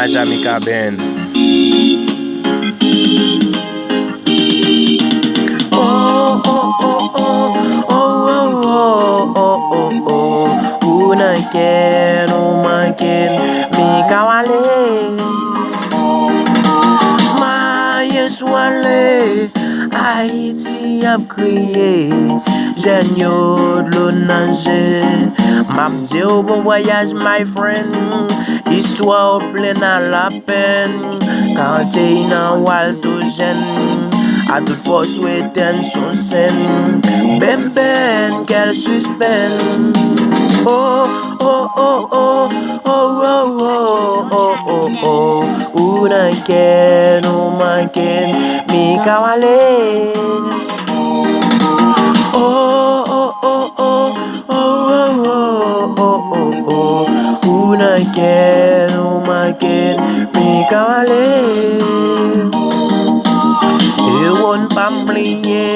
hommage à Mikabenn. Oh, oh, oh, oh, oh, oh, oh, oh, oh, oh. Unaken, umaken, Mikawale. Maïs wale, Haïti ap kriye, jen yo d'lo nage. Map di yo bon voyage, my friend, histoire pleine à la peine. Quand t'es nan wal tou jen, à toute force souhaiten son sen. Ben ben, quel suspense. Oh, oh, oh, oh, oh, oh, oh, oh, oh, oh. Unaken, umaken, Mikawale. Oh, oh, oh, oh, oh, oh, oh, oh, oh. Unaken, umaken, Mikawale. E won pambliye,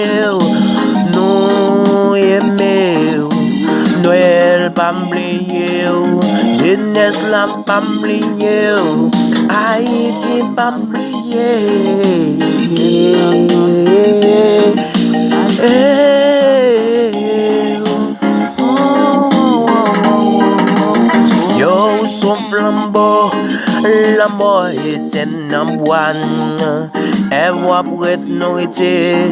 nou yeme. Noël pambliye, jeunesse la pambliye, Haïti pambliye. Yo son flambeau, la mort est number one. Et voix pour être nourrité,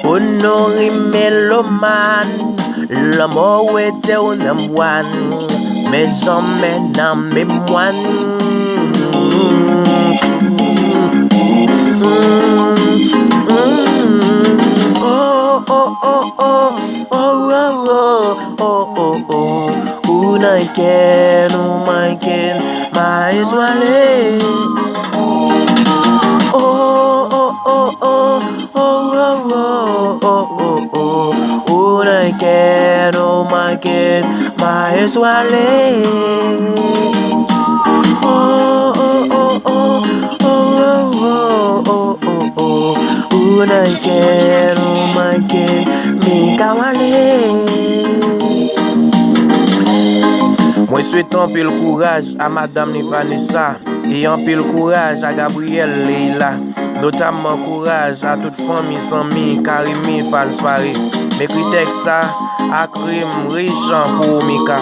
pour nourrir mélomane. La mort était au number one, mais jamais dans mes moines. Oh, oh, oh, oh, oh, oh, oh, oh, oh, oh. Unaken, umaken, mais wale. Oh, oh, oh, oh, oh, oh, oh, oh, oh. Unaken, umaken, mais wale. Oh, oh, oh, oh, oh, oh, oh, oh, oh. Unaken, umaken, Mikawale. Moi souhaite un peu le courage à Madame Vanessa et un peu le courage à Gabriel Leila. Notamment courage à toute famille, amis, Karimi, Falspari. M'écrit tèks ça, ekri, riche pour Mika.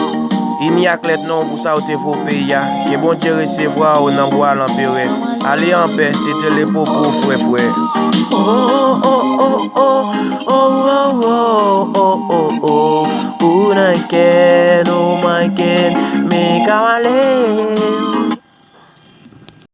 Il n'y a que les noms pour ça où t'es faux pays. Que bon Dieu recevoir au nambois l'empéré. Allez en paix, c'était les popos, frère. Oh, oh, oh, oh, oh, oh, oh, oh, oh, oh. Unaken, umaken, Mikawale.